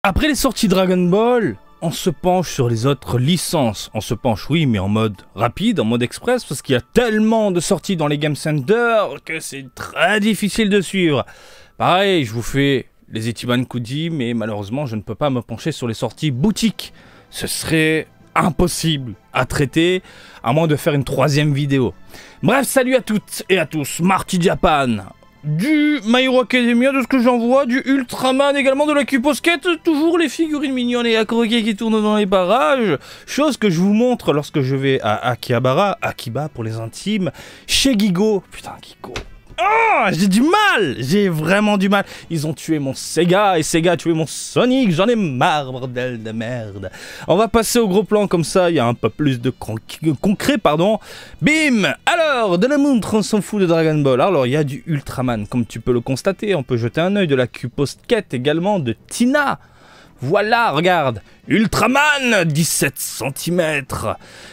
Après les sorties Dragon Ball, on se penche sur les autres licences. On se penche, oui, mais en mode rapide, en mode express, parce qu'il y a tellement de sorties dans les Game Center que c'est très difficile de suivre. Pareil, je vous fais les Ichiban Kuji, mais malheureusement, je ne peux pas me pencher sur les sorties boutiques. Ce serait impossible à traiter, à moins de faire une troisième vidéo. Bref, salut à toutes et à tous, Marty Japan. Du My Hero Academia, de ce que j'en vois, du Ultraman également, de la Cuposket, toujours les figurines mignonnes et à croquer qui tournent dans les barrages, chose que je vous montre lorsque je vais à Akihabara, Akiba pour les intimes, chez Gigo. Putain, Gigo. Oh, j'ai du mal, j'ai vraiment du mal. Ils ont tué mon Sega et Sega a tué mon Sonic, j'en ai marre, bordel de merde. On va passer au gros plan comme ça, il y a un peu plus de concret, pardon. Bim. Alors, de la montre, on s'en fout de Dragon Ball. Alors, il y a du Ultraman, comme tu peux le constater, on peut jeter un œil, de la Cuposket également, de Tina. Voilà, regarde, Ultraman, 17 cm.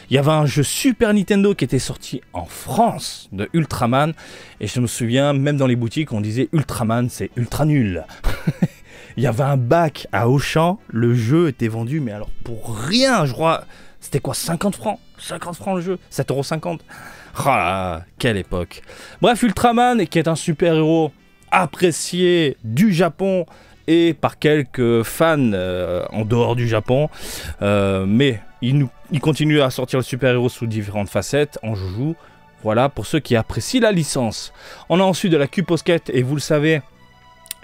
Il y avait un jeu Super Nintendo qui était sorti en France de Ultraman. Et je me souviens, même dans les boutiques, on disait Ultraman, c'est ultra nul. Il y avait un bac à Auchan, le jeu était vendu, mais alors pour rien, je crois, c'était quoi, 50 francs 50 francs le jeu, 7,50 €. Oh là, quelle époque. Bref, Ultraman, qui est un super-héros apprécié du Japon, et par quelques fans en dehors du Japon. Mais il continue à sortir le super-héros sous différentes facettes, en joujou. Voilà, pour ceux qui apprécient la licence. On a ensuite de la Cuposket, et vous le savez,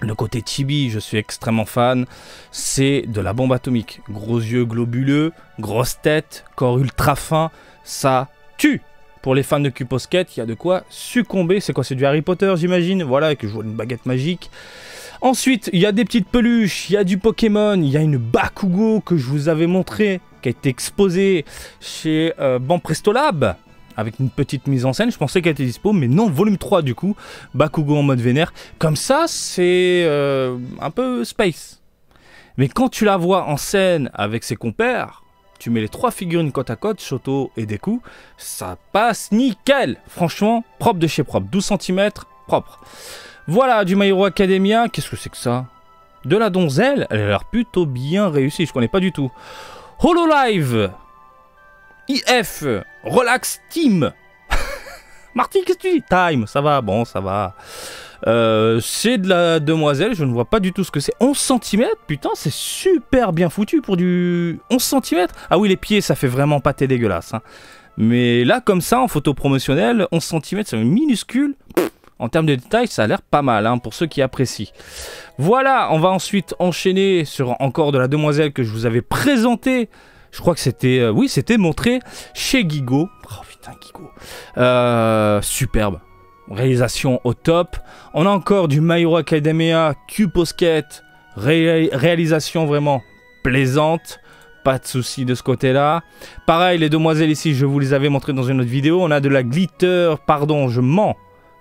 le côté chibi, je suis extrêmement fan, c'est de la bombe atomique. Gros yeux globuleux, grosse tête, corps ultra fin, ça tue. Pour les fans de Cuposket, il y a de quoi succomber. C'est quoi, c'est du Harry Potter, j'imagine. Voilà, avec une baguette magique. Ensuite, il y a des petites peluches, il y a du Pokémon, il y a une Bakugo que je vous avais montré, qui a été exposée chez Banprestolab, avec une petite mise en scène. Je pensais qu'elle était dispo, mais non, volume 3 du coup, Bakugo en mode vénère. Comme ça, c'est un peu space. Mais quand tu la vois en scène avec ses compères, tu mets les 3 figurines côte à côte, Shoto et Deku, ça passe nickel. Franchement, propre de chez propre, 12 cm, propre. Voilà, du My Hero Academia. Qu'est-ce que c'est que ça? De la donzelle. Elle a l'air plutôt bien réussie. Je connais pas du tout. Hololive. IF. Relax Team. Marty, qu'est-ce que tu dis? Time. Ça va, bon, ça va. C'est de la demoiselle. Je ne vois pas du tout ce que c'est. 11 cm. Putain, c'est super bien foutu pour du 11 cm. Ah oui, les pieds, ça fait vraiment pâté dégueulasse. Hein. Mais là, comme ça, en photo promotionnelle, 11 cm, c'est minuscule. En termes de détails, ça a l'air pas mal, hein, pour ceux qui apprécient. Voilà, on va ensuite enchaîner sur encore de la demoiselle que je vous avais présentée. Je crois que c'était... oui, c'était montré chez Gigo. Oh putain, Gigo. Superbe. Réalisation au top. On a encore du My Hero Academia, Cuposket. Réalisation vraiment plaisante. Pas de soucis de ce côté-là. Pareil, les demoiselles ici, je vous les avais montrées dans une autre vidéo. On a de la glitter... Pardon, je mens.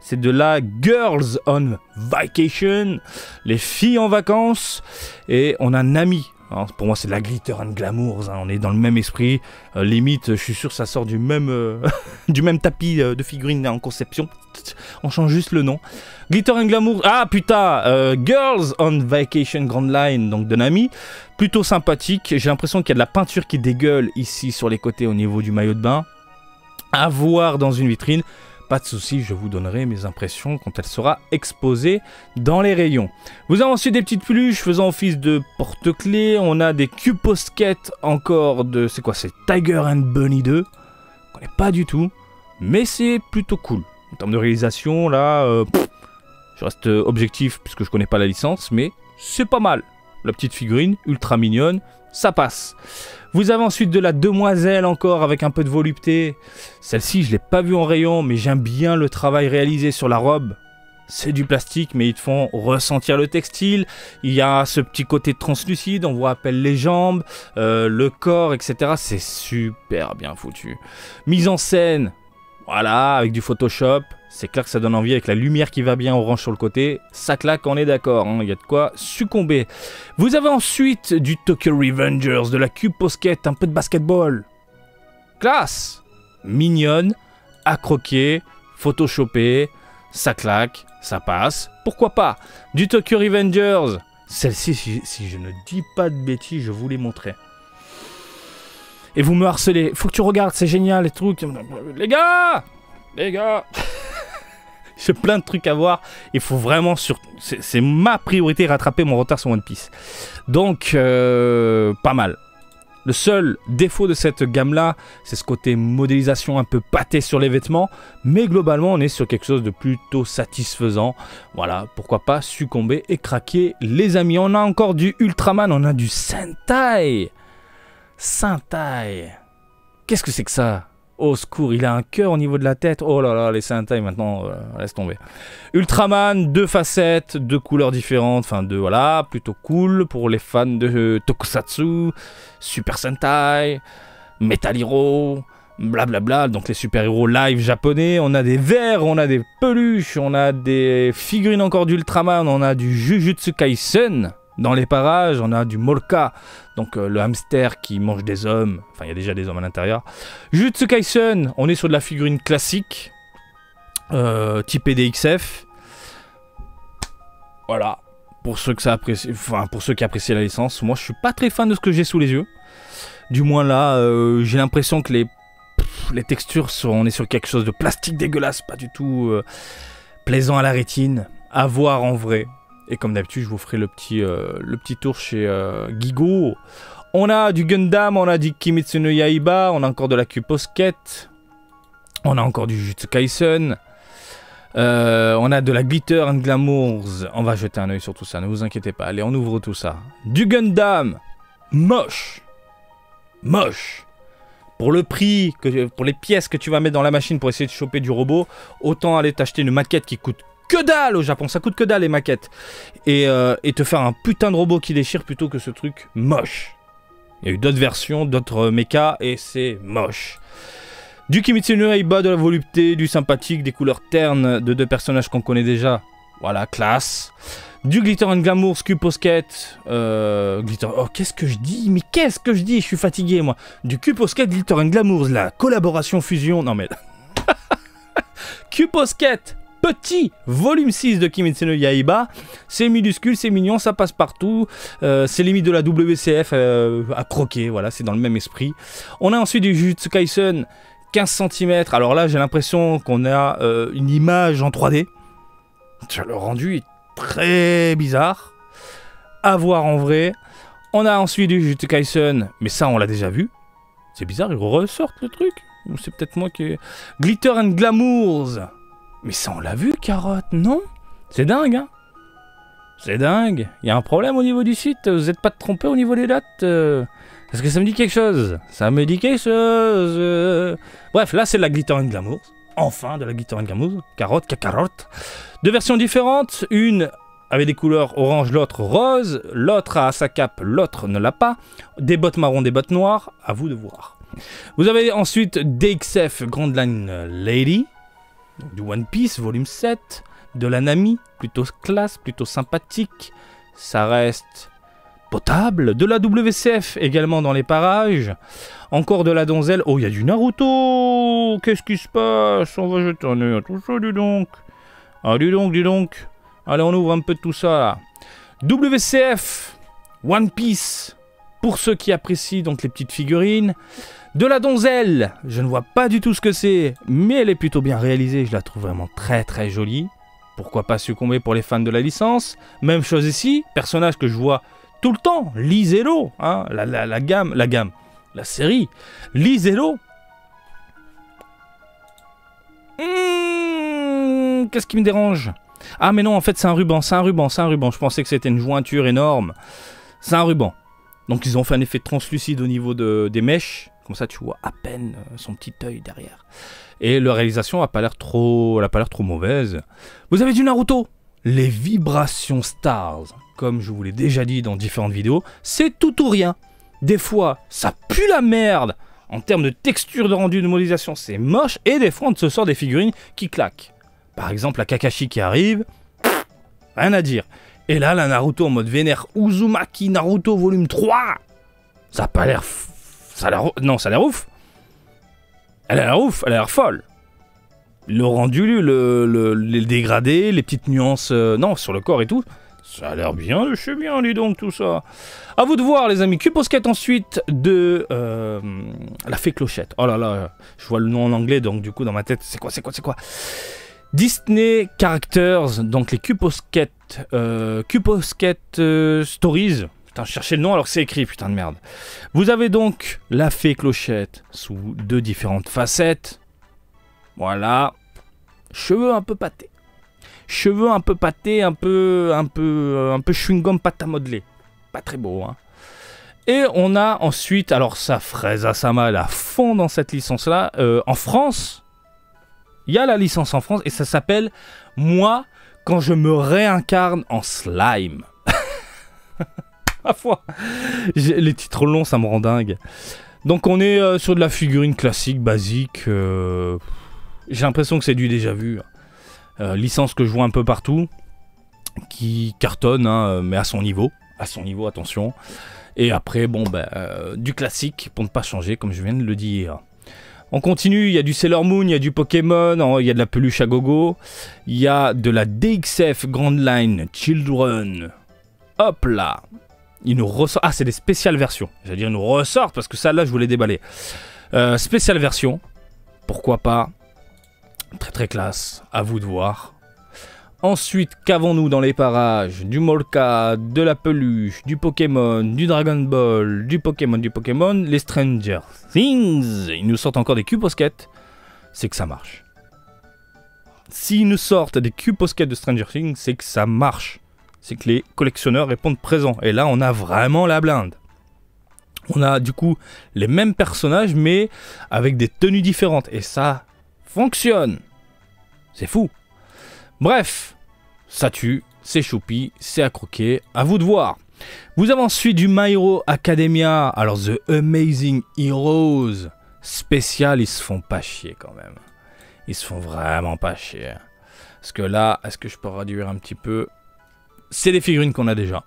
C'est de la Girls on Vacation, les filles en vacances, et on a Nami. Alors, pour moi, c'est de la Glitter and Glamour, hein. On est dans le même esprit. Limite, je suis sûr que ça sort du même, du même tapis de figurines en conception. On change juste le nom. Glitter and Glamour. Ah putain, Girls on Vacation Grand Line, donc de Nami. Plutôt sympathique. J'ai l'impression qu'il y a de la peinture qui dégueule ici sur les côtés au niveau du maillot de bain. À voir dans une vitrine. Pas de souci, je vous donnerai mes impressions quand elle sera exposée dans les rayons. Vous avez ensuite des petites peluches faisant office de porte-clés. On a des Cuposket encore de... C'est quoi? C'est Tiger and Bunny 2. Je connais pas du tout, mais c'est plutôt cool. En termes de réalisation, là, je reste objectif puisque je connais pas la licence, mais c'est pas mal. La petite figurine, ultra mignonne, ça passe. Vous avez ensuite de la demoiselle encore avec un peu de volupté. Celle-ci, je ne l'ai pas vue en rayon, mais j'aime bien le travail réalisé sur la robe. C'est du plastique, mais ils te font ressentir le textile. Il y a ce petit côté translucide, on voit à peine les jambes, le corps, etc. C'est super bien foutu. Mise en scène, voilà, avec du Photoshop. C'est clair que ça donne envie avec la lumière qui va bien orange sur le côté. Ça claque, on est d'accord, hein, il y a de quoi succomber. Vous avez ensuite du Tokyo Revengers, de la Cuposket, un peu de basketball. Classe. Mignonne, à croquer, photoshopée, ça claque, ça passe. Pourquoi pas? Du Tokyo Revengers, Celle-ci, si je ne dis pas de bêtises, je vous les montrerai. Et vous me harcelez. Faut que tu regardes, c'est génial, les trucs. Les gars, j'ai plein de trucs à voir. Il faut vraiment c'est ma priorité, rattraper mon retard sur One Piece. Donc, pas mal. Le seul défaut de cette gamme-là, c'est ce côté modélisation un peu pâté sur les vêtements. Mais globalement, on est sur quelque chose de plutôt satisfaisant. Voilà, pourquoi pas succomber et craquer, les amis. On a encore du Ultraman, on a du Sentai. Sentai. Qu'est-ce que c'est que ça? Au secours, il a un cœur au niveau de la tête. Oh là là, les Sentai maintenant, laisse tomber. Ultraman, 2 facettes, 2 couleurs différentes. Enfin, voilà, plutôt cool pour les fans de Tokusatsu, Super Sentai, Metal Hero, blablabla. Donc les super-héros live japonais. On a des vers, on a des peluches, on a des figurines encore d'Ultraman, on a du Jujutsu Kaisen. Dans les parages, on a du Molka, donc le hamster qui mange des hommes. Enfin, il y a déjà des hommes à l'intérieur. Jujutsu Kaisen, on est sur de la figurine classique, type DXF. Voilà, pour ceux que ça apprécie, enfin pour ceux qui apprécient la licence. Moi, je suis pas très fan de ce que j'ai sous les yeux. Du moins là, j'ai l'impression que les textures on est sur quelque chose de plastique dégueulasse, pas du tout plaisant à la rétine. À voir en vrai. Et comme d'habitude, je vous ferai le petit tour chez Gigo. On a du Gundam, on a du Kimetsu no Yaiba, on a encore de la Q-Posket, on a encore du Jujutsu Kaisen, on a de la Glitter and Glamours. On va jeter un oeil sur tout ça, ne vous inquiétez pas. Allez, on ouvre tout ça. Du Gundam, moche. Moche. Pour le prix, pour les pièces que tu vas mettre dans la machine pour essayer de choper du robot, autant aller t'acheter une maquette qui coûte que dalle au Japon, ça coûte que dalle les maquettes. Et te faire un putain de robot qui déchire plutôt que ce truc moche. Il y a eu d'autres versions, d'autres mechas et c'est moche. Du Kimetsu no Yaiba, de la volupté, du sympathique, des couleurs ternes de 2 personnages qu'on connaît déjà. Voilà, classe. Du Glitter and Glamour, Q-Posket, Glitter... Oh, qu'est-ce que je dis? Mais qu'est-ce que je dis? Je suis fatigué, moi. Du Q-Posket, Glitter and Glamour, la collaboration fusion... Non mais... Q-Posket, petit volume 6 de Kimetsu no Yaiba, c'est minuscule, c'est mignon, ça passe partout, c'est limite de la WCF à croquer, voilà, c'est dans le même esprit. On a ensuite du Jujutsu Kaisen, 15 cm, alors là j'ai l'impression qu'on a une image en 3D, le rendu est très bizarre, à voir en vrai. On a ensuite du Jujutsu Kaisen, mais ça on l'a déjà vu, c'est bizarre, ils ressortent le truc, ou c'est peut-être moi qui... Glitter and Glamours. Mais ça, on l'a vu, Carotte, non? C'est dingue, hein? C'est dingue. Il y a un problème au niveau du site. Vous n'êtes pas trompé au niveau des dates? Est-ce que ça me dit quelque chose? Ça me dit quelque chose. Bref, là, c'est de la Glitter and Glamour. Enfin, de la Glitter and Glamour. Carotte, cacarotte. 2 versions différentes. Une avec des couleurs orange, l'autre rose. L'autre a sa cape, l'autre ne l'a pas. Des bottes marron, des bottes noires. À vous de voir. Vous avez ensuite DXF Grand Line Lady. Du One Piece, volume 7, de la Nami, plutôt classe, plutôt sympathique, ça reste potable, de la WCF également dans les parages, encore de la Donzelle, oh il y a du Naruto, qu'est-ce qui se passe, on va jeter un œil à tout ça, dis donc, ah dis donc, allez on ouvre un peu de tout ça là. WCF, One Piece, pour ceux qui apprécient donc les petites figurines. De la Donzelle, je ne vois pas du tout ce que c'est, mais elle est plutôt bien réalisée, je la trouve vraiment très très jolie. Pourquoi pas succomber pour les fans de la licence? Même chose ici, personnage que je vois tout le temps, Lizello, hein, la série, Lizello. Qu'est-ce qui me dérange? Ah mais non, en fait c'est un ruban, je pensais que c'était une jointure énorme. C'est un ruban. Donc ils ont fait un effet translucide au niveau des mèches. Comme ça, tu vois à peine son petit œil derrière. Et la réalisation n'a pas l'air trop mauvaise. Vous avez du Naruto. Les vibrations Stars, comme je vous l'ai déjà dit dans différentes vidéos, c'est tout ou rien. Des fois, ça pue la merde. En termes de texture de rendu, de modélisation, c'est moche. Et des fois, on se sort des figurines qui claquent. Par exemple, la Kakashi qui arrive, rien à dire. Et là, la Naruto en mode vénère Uzumaki Naruto volume 3. Ça a pas l'air... Non, ça a l'air ouf. Elle a l'air ouf, elle a l'air folle. Le rendu, les dégradés, les petites nuances... non, sur le corps et tout. Ça a l'air bien de chez bien, dis donc, tout ça. À vous de voir, les amis. Q-Posket ensuite de La Fée Clochette. Oh là là, je vois le nom en anglais, donc du coup, dans ma tête, c'est quoi Disney Characters, donc les Q-Posket Stories. Putain, je cherchais le nom alors que c'est écrit, putain de merde. Vous avez donc La Fée Clochette sous 2 différentes facettes. Voilà. Cheveux un peu pâtés. Un peu chewing-gum pâte à modeler. Pas très beau, hein. Et on a ensuite, alors ça, Fraise Asama, elle est à fond dans cette licence-là. En France, il y a la licence en France et ça s'appelle Moi, quand je me réincarne en slime. À foi. Les titres longs, ça me rend dingue. Donc on est sur de la figurine classique, basique. J'ai l'impression que c'est du déjà vu. Licence que je vois un peu partout, qui cartonne, hein, mais à son niveau, attention. Et après, bon, du classique pour ne pas changer, comme je viens de le dire. On continue, il y a du Sailor Moon, il y a du Pokémon, il y a de la peluche à gogo, il y a de la DXF Grand Line Children. Hop là, il nous ressort. Ah, c'est des spéciales versions. J'allais dire, ils nous ressortent parce que ça, là, je voulais déballer. Spéciale version, pourquoi pas. Très très classe, à vous de voir. Ensuite, qu'avons-nous dans les parages? Du Molka, de la peluche, du Pokémon, du Dragon Ball, du Pokémon, les Stranger Things. Ils nous sortent encore des Q-Posket, c'est que ça marche. S'ils nous sortent des Q-Posket de Stranger Things, c'est que ça marche. C'est que les collectionneurs répondent présent. Et là, on a vraiment la blinde. On a du coup les mêmes personnages, mais avec des tenues différentes. Et ça fonctionne. C'est fou. Bref, ça tue, c'est choupi, c'est à croquer, à vous de voir. Vous avez ensuite du My Hero Academia, alors The Amazing Heroes spécial, ils se font pas chier quand même. Ils se font vraiment pas chier. Parce que là, est-ce que je peux réduire un petit peu? C'est des figurines qu'on a déjà.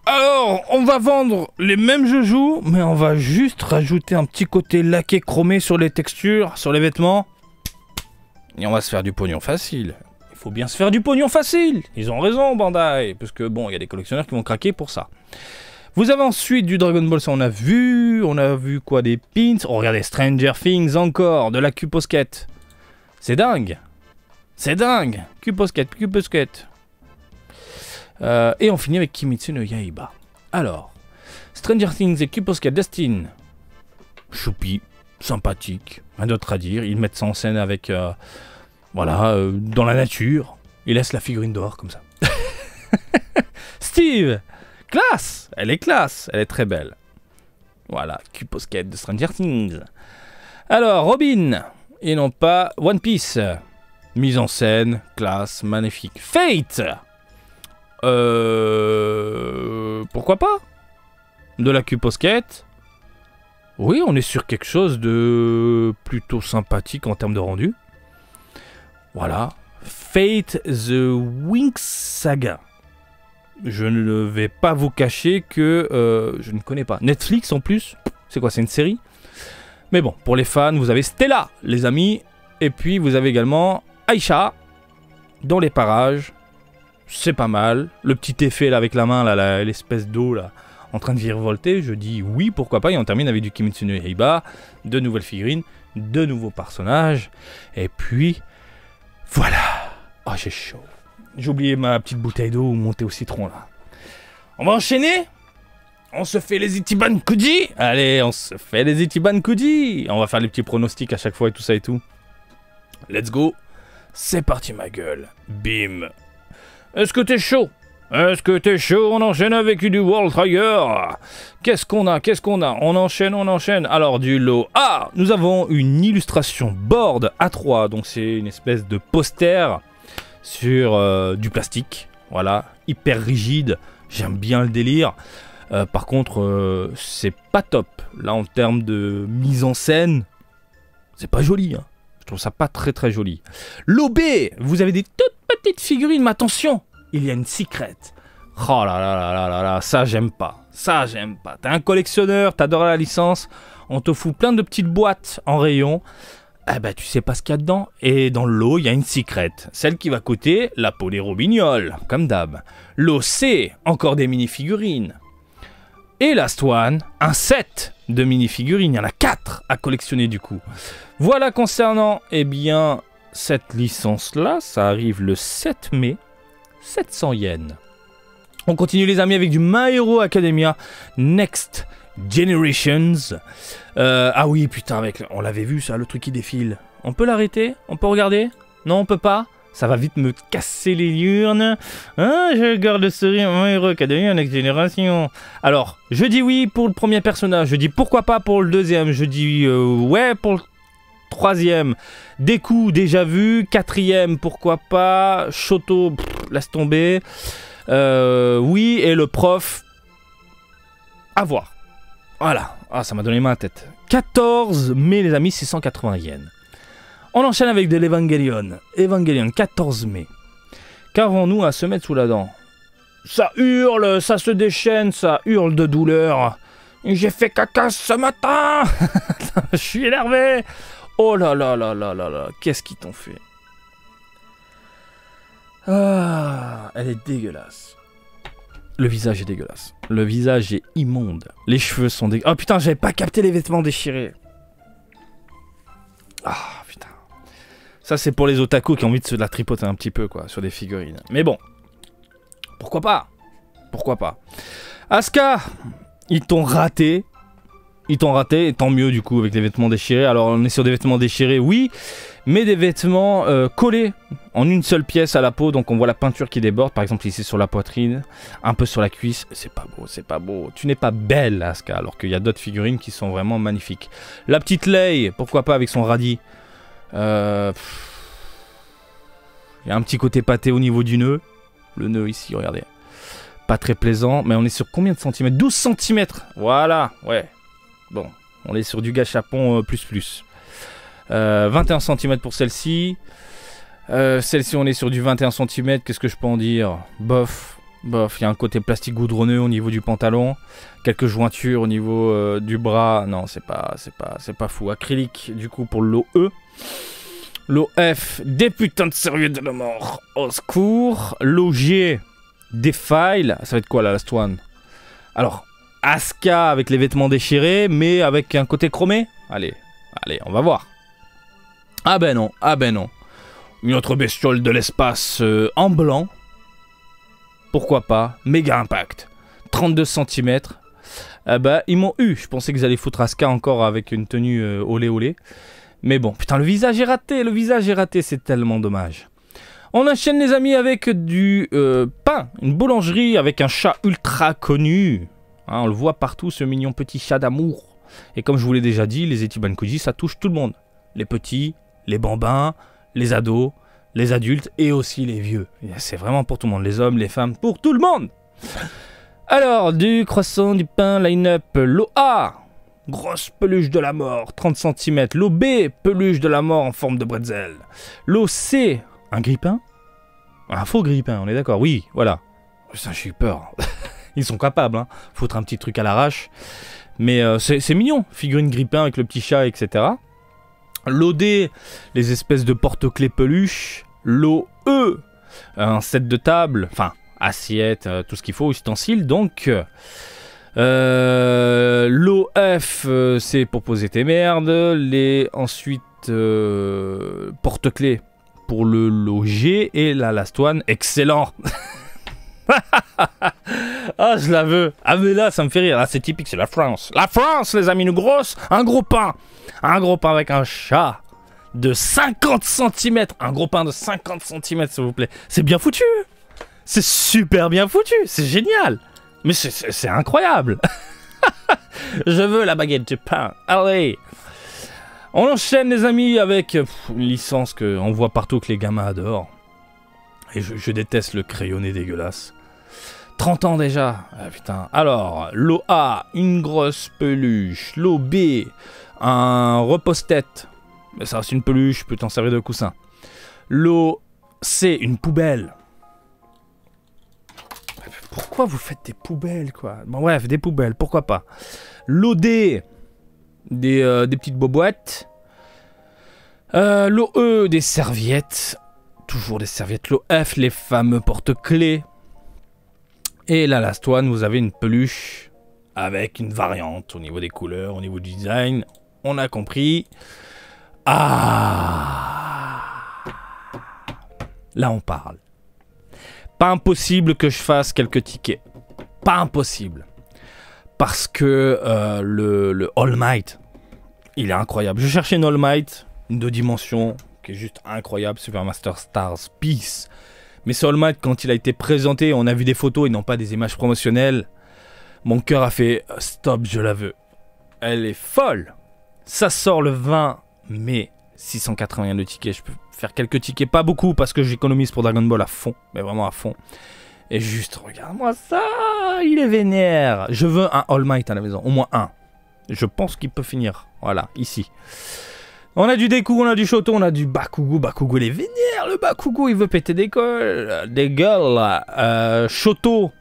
Alors, on va vendre les mêmes joujoux, mais on va juste rajouter un petit côté laqué chromé sur les textures, sur les vêtements. Et on va se faire du pognon facile. Il faut bien se faire du pognon facile. Ils ont raison, Bandai. Parce que bon, il y a des collectionneurs qui vont craquer pour ça. Vous avez ensuite du Dragon Ball, ça on a vu. On a vu quoi? Des pins. Oh, regardez, Stranger Things encore. De la Q-Posket. C'est dingue. C'est dingue. Q-Posket. Et on finit avec Kimetsu no Yaiba. Alors, Stranger Things et Q-Posket Destin. Choupi. Sympathique. Rien d'autre à dire. Ils mettent ça en scène avec... dans la nature. Ils laissent la figurine dehors comme ça. Steve, classe. Elle est classe. Elle est très belle. Voilà, Q-Posket de Stranger Things. Alors, Robin. Et non pas One Piece. Mise en scène, classe, magnifique. Fate. Pourquoi pas? De la Q-Posket. Oui, on est sur quelque chose de plutôt sympathique en termes de rendu. Voilà. Fate the Winx Saga. Je ne vais pas vous cacher que je ne connais pas. Netflix en plus. C'est quoi? C'est une série? Mais bon, pour les fans, vous avez Stella, les amis. Et puis, vous avez également Aisha dans les parages. C'est pas mal. Le petit effet là avec la main, là, l'espèce d'eau là, en train de virevolter, je dis oui, pourquoi pas. Et on termine avec du Kimetsu no Yaiba, de nouvelles figurines, de nouveaux personnages. Et puis, voilà. Oh, j'ai chaud. J'ai oublié ma petite bouteille d'eau montée au citron là. On va enchaîner. On se fait les Ichiban Kuji. Allez, on se fait les Ichiban Kuji. On va faire les petits pronostics à chaque fois et tout ça et tout. Let's go. C'est parti ma gueule. Bim. Est-ce que t'es chaud? Est-ce que t'es chaud? On enchaîne avec du World Trigger. Qu'est-ce qu'on a? On enchaîne. Alors du lot A, nous avons une illustration board A3. Donc c'est une espèce de poster sur du plastique. Voilà, hyper rigide. J'aime bien le délire. Par contre, c'est pas top. Là, en termes de mise en scène, c'est pas joli. Hein. Je trouve ça pas très très joli. Lot B, vous avez des toutes petites figurines, mais attention, il y a une secret. Oh là là là là là là, ça j'aime pas. T'es un collectionneur, t'adores la licence, on te fout plein de petites boîtes en rayon. Ah bah tu sais pas ce qu'il y a dedans. Et dans le lot, il y a une secrète. Celle qui va coûter la peau des robignoles, comme d'hab. Lot C, encore des mini-figurines. Et Last One, un set de mini-figurines. Il y en a 4 à collectionner du coup. Voilà concernant, eh bien, cette licence-là. Ça arrive le 7 mai. 700 yens. On continue les amis avec du My Hero Academia Next Generations. Ah oui, putain, on l'avait vu ça, le truc qui défile. On peut l'arrêter? On peut regarder? Non, on peut pas? Ça va vite me casser les urnes. Ah, je garde le sourire My Hero Academia Next Generation. Alors, je dis oui pour le premier personnage. Je dis pourquoi pas pour le deuxième. Je dis ouais pour le troisième. Deku, déjà vu. Quatrième, pourquoi pas. Shoto, laisse tomber. Oui, et le prof, à voir. Voilà, ah, ça m'a donné ma tête. 14 mai les amis, 680 yens. On enchaîne avec de l'Evangelion. Evangelion, 14 mai. Qu'avons-nous à se mettre sous la dent? Ça hurle, ça se déchaîne, ça hurle de douleur. J'ai fait caca ce matin. Je suis énervé. Oh là là là là là là, qu'est-ce qu'ils t'ont fait? Ah, elle est dégueulasse. Le visage est dégueulasse. Le visage est immonde. Les cheveux sont dégueulasses. Oh putain, j'avais pas capté les vêtements déchirés. Ah putain. Ça c'est pour les otaku qui ont envie de se la tripoter un petit peu quoi, sur des figurines. Mais bon. Pourquoi pas? Pourquoi pas? Asuka, ils t'ont raté. Ils t'ont raté, et tant mieux du coup avec les vêtements déchirés. Alors on est sur des vêtements déchirés, oui, mais des vêtements collés en une seule pièce à la peau. Donc on voit la peinture qui déborde, par exemple ici sur la poitrine, un peu sur la cuisse. C'est pas beau, c'est pas beau. Tu n'es pas belle, Asuka, alors qu'il y a d'autres figurines qui sont vraiment magnifiques. La petite Lei, pourquoi pas avec son radis. Il y a un petit côté pâté au niveau du nœud. Le nœud ici, regardez. Pas très plaisant, mais on est sur combien de centimètres? 12 centimètres. Voilà, ouais. Bon, on est sur du gâchapon plus. 21 cm pour celle-ci. Celle-ci, on est sur du 21 cm. Qu'est-ce que je peux en dire? Bof. Bof, il y a un côté plastique goudronneux au niveau du pantalon. Quelques jointures au niveau du bras. Non, c'est pas fou. Acrylique, du coup, pour le lot E. Lot F, des putains de sérieux de la mort. Au secours. Lot G, des files. Ça va être quoi, la last one? Alors... Asuka avec les vêtements déchirés, mais avec un côté chromé. Allez, on va voir. Ah ben non. Une autre bestiole de l'espace en blanc. Pourquoi pas? Méga Impact. 32 cm. Bah, ils m'ont eu. Je pensais qu'ils allaient foutre Asuka encore avec une tenue olé. Mais bon, putain, le visage est raté. C'est tellement dommage. On enchaîne les amis avec du pain. Une boulangerie avec un chat ultra connu. Hein, on le voit partout, ce mignon petit chat d'amour. Et comme je vous l'ai déjà dit, les Ichiban-Kuji, ça touche tout le monde. Les petits, les bambins, les ados, les adultes et aussi les vieux. C'est vraiment pour tout le monde, les hommes, les femmes, pour tout le monde. Alors, du croissant, du pain, line-up, lot A, grosse peluche de la mort, 30 cm. Lot B, peluche de la mort en forme de bretzel. Lot C, un grille-pain. Un faux grille-pain, on est d'accord, oui, voilà. Ça, j'ai eu peur. Ils sont capables, hein. Foutre un petit truc à l'arrache. Mais c'est mignon. Figurine grille-pain avec le petit chat, etc. Lot D, les espèces de porte-clés peluches. Lot E, un set de table. Enfin, assiette, tout ce qu'il faut, ustensiles. Donc, lot F, c'est pour poser tes merdes. Ensuite, porte-clés pour le lot G. Et la last one, excellent. Ah, je la veux. Ah, mais là, ça me fait rire. Ah, c'est typique, c'est la France. La France, les amis, un gros pain. Un gros pain avec un chat de 50 cm. Un gros pain de 50 cm, s'il vous plaît. C'est bien foutu. C'est super bien foutu. C'est génial. Mais c'est incroyable. Je veux la baguette de pain. Allez. On enchaîne, les amis, avec une licence qu'on voit partout que les gamins adorent. Et je déteste le crayonné dégueulasse. 30 ans déjà. Ah, putain. Alors, lot A, une grosse peluche. Lot B, un repose-tête. Mais ça reste une peluche, je peux t'en servir de coussin. Lot C, une poubelle. Pourquoi vous faites des poubelles, quoi? Bon, bref, des poubelles, pourquoi pas. Lot D, des petites boboites. Lot E, des serviettes. Toujours des serviettes. Lot F, les fameux porte-clés. Et la last one, vous avez une peluche avec une variante au niveau des couleurs, au niveau du design. On a compris. Ah, là on parle. Pas impossible que je fasse quelques tickets. Pas impossible. Parce que le All Might, il est incroyable. Je cherchais une All Might, une 2 dimensions, qui est juste incroyable. Super Master Stars Peace. Mais ce All Might, quand il a été présenté, on a vu des photos et non pas des images promotionnelles. Mon cœur a fait stop, je la veux. Elle est folle. Ça sort le 20 mai. 680 de tickets. Je peux faire quelques tickets, pas beaucoup parce que j'économise pour Dragon Ball à fond, mais vraiment à fond. Et juste, regarde-moi ça, il est vénère. Je veux un All Might à la maison, au moins un. Je pense qu'il peut finir. Voilà, ici. On a du Deku, on a du Shoto, on a du Bakugo. Bakugo, il est vénère, le Bakugo, il veut péter des gueules. Shoto,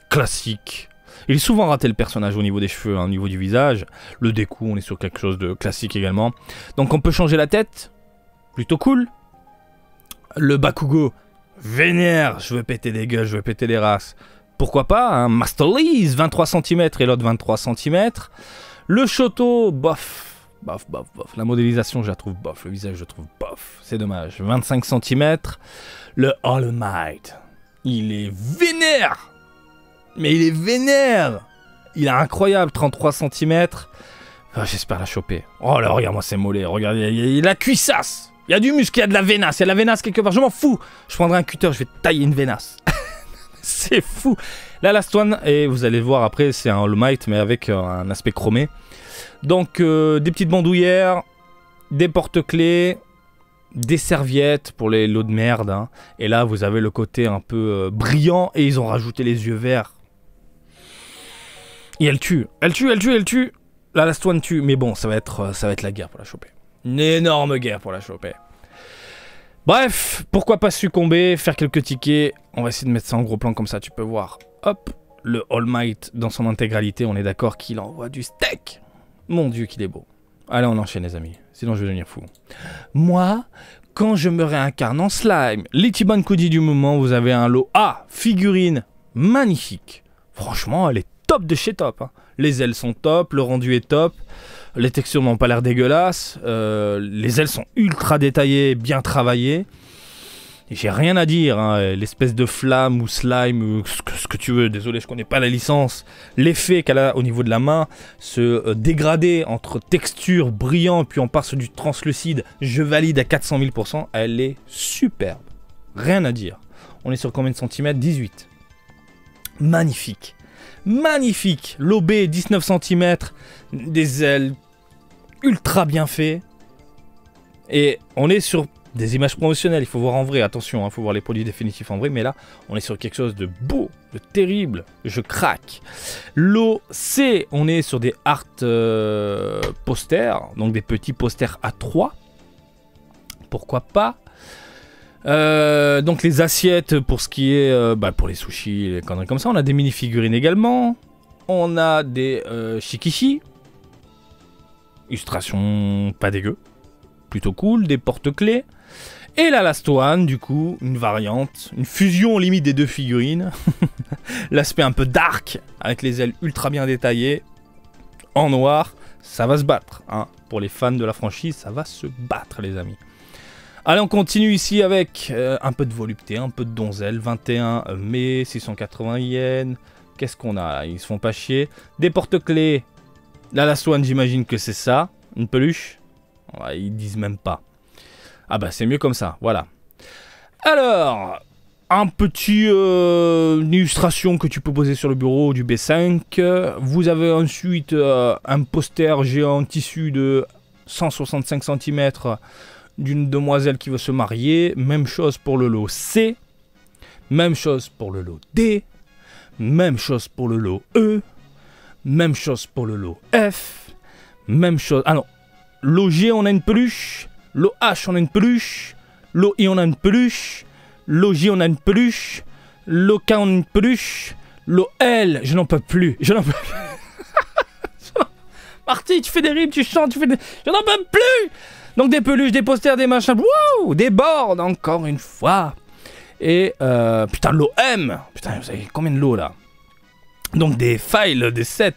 classique. Il est souvent raté le personnage au niveau des cheveux, au niveau du visage. Le Deku, on est sur quelque chose de classique également. Donc on peut changer la tête. Plutôt cool. Le Bakugo, vénère, je veux péter des gueules, je veux péter des races. Pourquoi pas, hein, Master Lease, 23 cm et l'autre 23 cm. Le Shoto, bof, bof, bof, bof. La modélisation, je la trouve bof. Le visage, je le trouve bof. C'est dommage. 25 cm. Le All Might, il est vénère. Mais il est vénère. Il est incroyable, 33 cm. Oh, j'espère la choper. Oh là, regarde-moi ces mollets. Regardez, il y a la cuissasse. Il y a du muscle, il y a de la vénasse. Il y a de la vénasse quelque part. Je m'en fous. Je prendrai un cutter, je vais tailler une vénasse. C'est fou. La last one, et vous allez le voir après, c'est un All Might, mais avec un aspect chromé. Donc, des petites bandoulières, des porte-clés, des serviettes pour les lots de merde. Hein. Et là, vous avez le côté un peu brillant, et ils ont rajouté les yeux verts. Et elle tue. Elle tue, elle tue, elle tue. La last one tue. Mais bon, ça va être la guerre pour la choper. Une énorme guerre pour la choper. Bref, pourquoi pas succomber, faire quelques tickets. On va essayer de mettre ça en gros plan comme ça, tu peux voir. Hop, le All Might dans son intégralité, on est d'accord qu'il envoie du steak. Mon Dieu, qu'il est beau. Allez, on enchaîne les amis, sinon je vais devenir fou. Moi, quand je me réincarne en slime, l'Ichiban Koji du moment, vous avez un lot A, figurine magnifique. Franchement, elle est top de chez top. Hein. Les ailes sont top, le rendu est top. Les textures n'ont pas l'air dégueulasses. Les ailes sont ultra détaillées, bien travaillées. J'ai rien à dire. Hein. L'espèce de flamme ou slime, ou ce que tu veux. Désolé, je connais pas la licence. L'effet qu'elle a au niveau de la main, ce dégradé entre texture brillant puis on part sur du translucide, je valide à 400 000%. Elle est superbe. Rien à dire. On est sur combien de centimètres? 18. Magnifique. Magnifique. Lobé, 19 cm. Des ailes ultra bien fait. Et on est sur des images promotionnelles, il faut voir en vrai, attention, il faut voir les produits définitifs en vrai, mais là, on est sur quelque chose de beau, de terrible, je craque. L'OC, on est sur des art posters, donc des petits posters A3, pourquoi pas. Donc les assiettes pour ce qui est, pour les sushis, les conneries comme ça, on a des mini-figurines également, on a des shikishi, illustration pas dégueu, plutôt cool, des porte-clés. Et la last one, du coup, une variante, une fusion limite des deux figurines. L'aspect un peu dark, avec les ailes ultra bien détaillées, en noir, ça va se battre. Hein. Pour les fans de la franchise, ça va se battre, les amis. Allez, on continue ici avec un peu de volupté, un peu de donzelle. 21 mai, 680 yens. Qu'est-ce qu'on a? Ils se font pas chier. Des porte-clés. La last one, j'imagine que c'est ça. Une peluche. Ouais, ils disent même pas. Ah bah c'est mieux comme ça, voilà. Alors, un petit une illustration que tu peux poser sur le bureau du B5. Vous avez ensuite un poster géant tissu de 165 cm d'une demoiselle qui veut se marier. Même chose pour le lot C. Même chose pour le lot D. Même chose pour le lot E. Même chose pour le lot F. Même chose... Ah non. Lot G, on a une peluche. Lot H, on a une peluche. Lot I, on a une peluche. Lot J, on a une peluche. Lot K, on a une peluche. Lot L, je n'en peux plus. Je n'en peux plus. Marty, tu fais des rimes, tu chantes, tu fais des... Je n'en peux plus. Donc des peluches, des posters, des machins, wouh, des boards encore une fois. Et putain, l'OM. Putain, vous avez combien de lots là? Donc des files, des sets.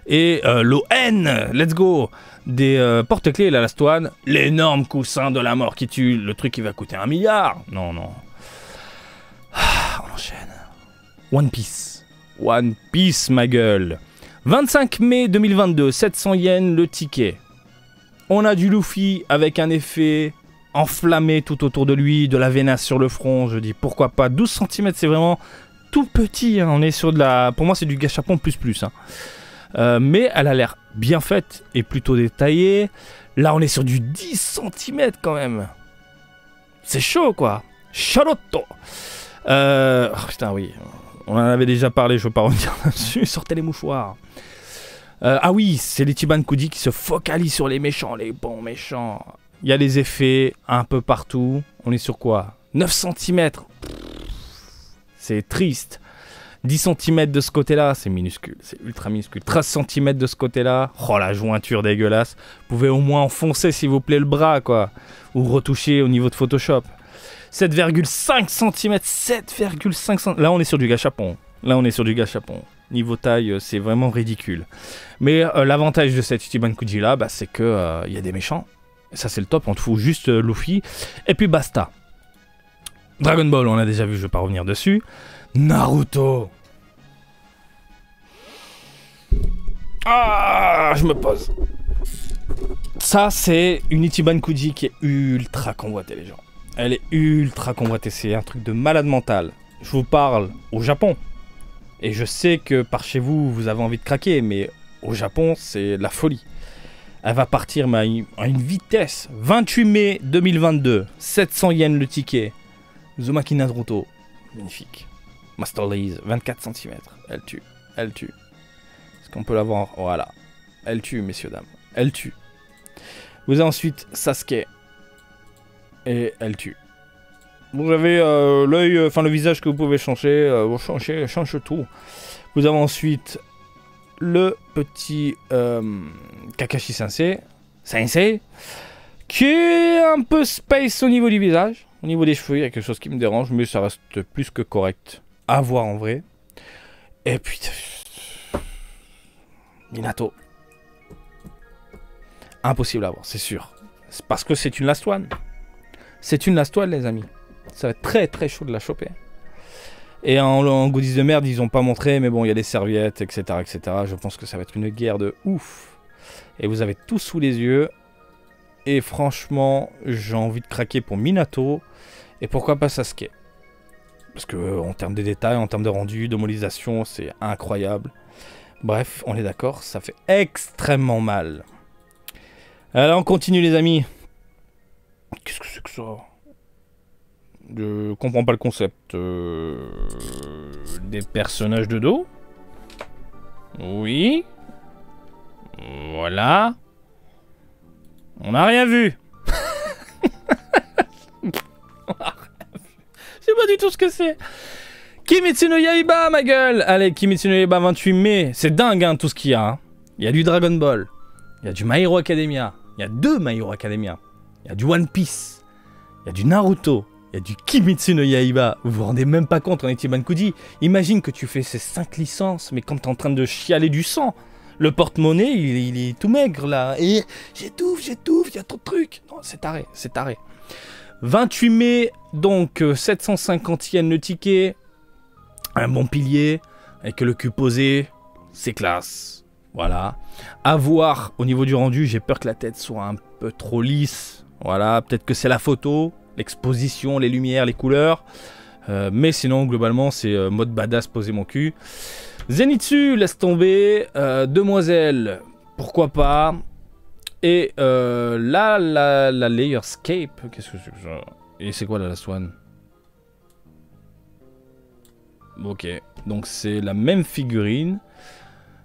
Et l'ON, let's go. Des porte-clés, la last one. L'énorme coussin de la mort qui tue. Le truc qui va coûter 1 milliard. Non, non. Ah, on enchaîne. One Piece. One Piece, ma gueule. 25 mai 2022, 700 yens le ticket. On a du Luffy avec un effet enflammé tout autour de lui, de la vénace sur le front. Je dis pourquoi pas. 12 cm, c'est vraiment tout petit. Hein. On est sur de la... Pour moi, c'est du gachapon plus. Hein. Mais elle a l'air bien faite et plutôt détaillée. Là, on est sur du 10 cm quand même. C'est chaud, quoi. Charotto. Oh, putain, oui. On en avait déjà parlé, je veux pas revenir là-dessus. Sortez les mouchoirs. Ah oui, c'est l'Ichiban Kuji qui se focalise sur les méchants, les bons méchants. Il y a les effets un peu partout. On est sur quoi? 9 cm. C'est triste. 10 cm de ce côté-là, c'est minuscule, c'est ultra minuscule. 13 cm de ce côté-là, oh la jointure dégueulasse. Vous pouvez au moins enfoncer s'il vous plaît le bras, quoi. Ou retoucher au niveau de Photoshop. 7,5 cm, 7,5 cm. Là, on est sur du gachapon. Niveau taille, c'est vraiment ridicule. Mais l'avantage de cette Ichiban Kuji là, bah, c'est que y a des méchants. Et ça, c'est le top. On te fout juste Luffy. Et puis basta. Dragon Ball, on a déjà vu, je vais pas revenir dessus. Naruto. Ah, je me pose. Ça, c'est une Ichiban Kuji qui est ultra convoitée, les gens. Elle est ultra convoitée. C'est un truc de malade mental. Je vous parle au Japon. Et je sais que par chez vous, vous avez envie de craquer, mais au Japon, c'est la folie. Elle va partir mais à une vitesse. 28 mai 2022, 700 yens le ticket. Uzumaki Naruto, magnifique. Master Lace, 24 cm. Elle tue, elle tue. Est-ce qu'on peut l'avoir? Voilà. Elle tue, messieurs, dames. Elle tue. Vous avez ensuite Sasuke. Et elle tue. Vous avez l'œil, enfin le visage que vous pouvez changer, change tout. Vous avez ensuite le petit Kakashi Sensei, qui est un peu space au niveau du visage. Au niveau des cheveux, il y a quelque chose qui me dérange, mais ça reste plus que correct. À voir en vrai. Et puis... Minato. Impossible à voir, c'est sûr. C'est parce que c'est une last one. C'est une last one, les amis. Ça va être très très chaud de la choper. Et en goodies de merde, ils ont pas montré, mais bon, il y a des serviettes, etc., etc. Je pense que ça va être une guerre de ouf. Et vous avez tout sous les yeux. Et franchement, j'ai envie de craquer pour Minato. Et pourquoi pas Sasuke? Parce que en termes de détails, en termes de rendu, de modélisation, c'est incroyable. Bref, on est d'accord, ça fait extrêmement mal. Alors on continue les amis. Qu'est-ce que c'est que ça? Je comprends pas le concept. Des personnages de dos. Oui. Voilà. On n'a rien vu. Je sais pas du tout ce que c'est. Kimetsu no Yaiba, ma gueule. Allez, Kimetsu no Yaiba 28 mai. C'est dingue, hein, tout ce qu'il y a. Hein. Il y a du Dragon Ball. Il y a du My Hero Academia. Il y a 2 My Hero Academia. Il y a du One Piece. Il y a du Naruto. Il y a du Kimetsu no Yaiba. Vous vous rendez même pas compte en Ichiban Kuji. Imagine que tu fais ces 5 licences, mais quand t'es en train de chialer du sang. Le porte-monnaie, il est tout maigre, là. Et j'étouffe, il y a trop de trucs. Non, c'est taré, c'est taré. 28 mai, donc 750 yens le ticket. Un bon pilier, avec le cul posé. C'est classe. Voilà. À voir au niveau du rendu, j'ai peur que la tête soit un peu trop lisse. Voilà, peut-être que c'est la photo, l'exposition, les lumières, les couleurs. Mais sinon, globalement, c'est mode badass, poser mon cul. Zenitsu, laisse tomber. Demoiselle, pourquoi pas. Et la Layerscape, qu'est-ce que c'est que ça? Et c'est quoi la last one? Ok, donc c'est la même figurine,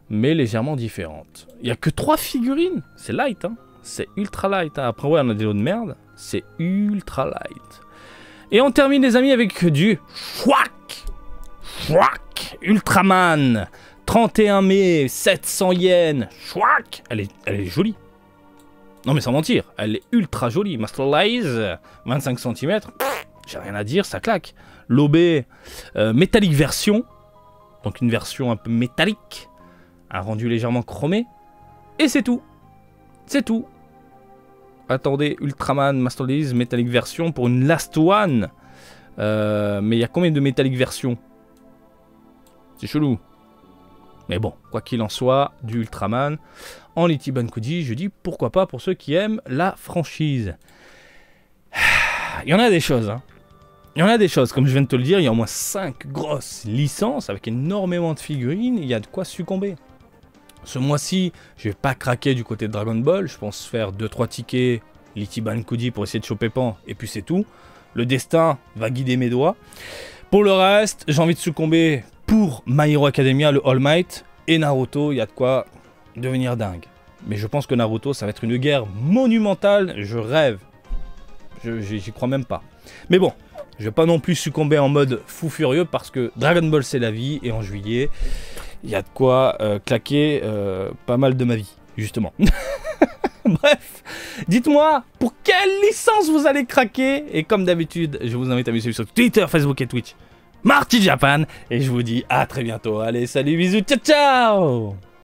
mais légèrement différente. Il n'y a que 3 figurines. C'est light, hein. C'est ultra light. Hein. Après, ouais, on a des lots de merde. C'est ultra light. Et on termine, les amis, avec du Schwack. Schwack Ultraman. 31 mai, 700 yens. Schwack. Elle est jolie. Non mais sans mentir, elle est ultra jolie. Masterlize, 25 cm, j'ai rien à dire, ça claque. L'OB métallique version, donc une version un peu métallique, un rendu légèrement chromé, et c'est tout. C'est tout. Attendez, Ultraman Masterlize métallique version pour une Last One. Mais il y a combien de métallique version? C'est chelou. Mais bon, quoi qu'il en soit, du Ultraman en Ichiban Kuji, je dis pourquoi pas pour ceux qui aiment la franchise. Il y en a des choses, hein. Il y en a des choses, comme je viens de te le dire, il y a au moins 5 grosses licences avec énormément de figurines, il y a de quoi succomber. Ce mois-ci, je vais pas craquer du côté de Dragon Ball, je pense faire 2-3 tickets l'Ichiban Kuji pour essayer de choper Pan, et puis c'est tout. Le destin va guider mes doigts. Pour le reste, j'ai envie de succomber pour My Hero Academia, le All Might, et Naruto, il y a de quoi devenir dingue. Mais je pense que Naruto, ça va être une guerre monumentale, je rêve. J'y crois même pas. Mais bon, je vais pas non plus succomber en mode fou furieux parce que Dragon Ball c'est la vie, et en juillet, il y a de quoi claquer pas mal de ma vie, justement. Bref, dites-moi pour quelle licence vous allez craquer. Et comme d'habitude, je vous invite à me suivre sur Twitter, Facebook et Twitch. Marty Japan. Et je vous dis à très bientôt. Allez, salut, bisous, ciao, ciao.